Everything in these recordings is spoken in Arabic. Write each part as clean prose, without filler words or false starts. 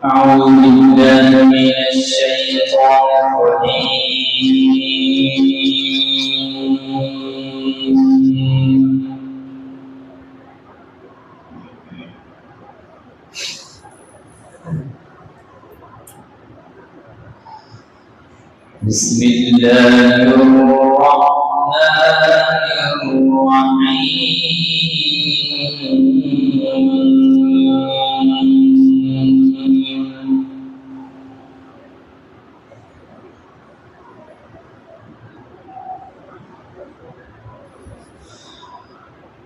أعوذ بالله من الشيطان الرجيم. بسم الله الرحمن الرحيم.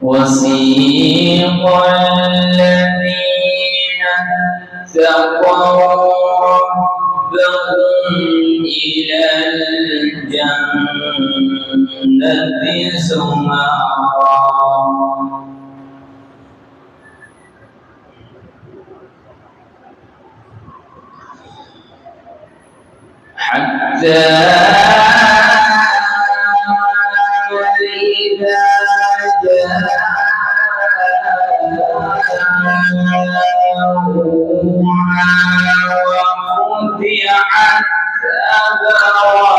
وسيق الذين اتقوا ربهم إلى الجنة زمرا حتى إذا جاءوها وفتحت أبوابها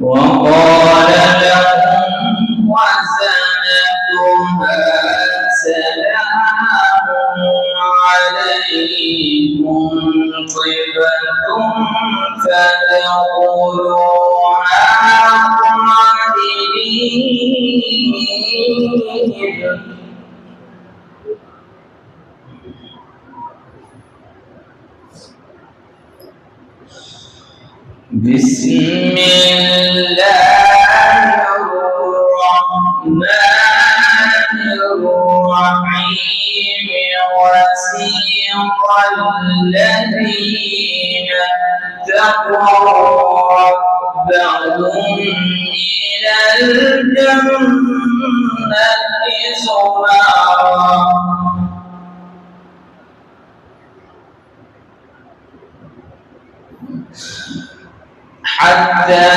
وقال لهم خزنتها سلام عليكم طبتم فادخلوها خالدين. بسم الله الرحمن الرحيم. وسيق الذين اتقوا ربهم إلى الجنة زمرا حتى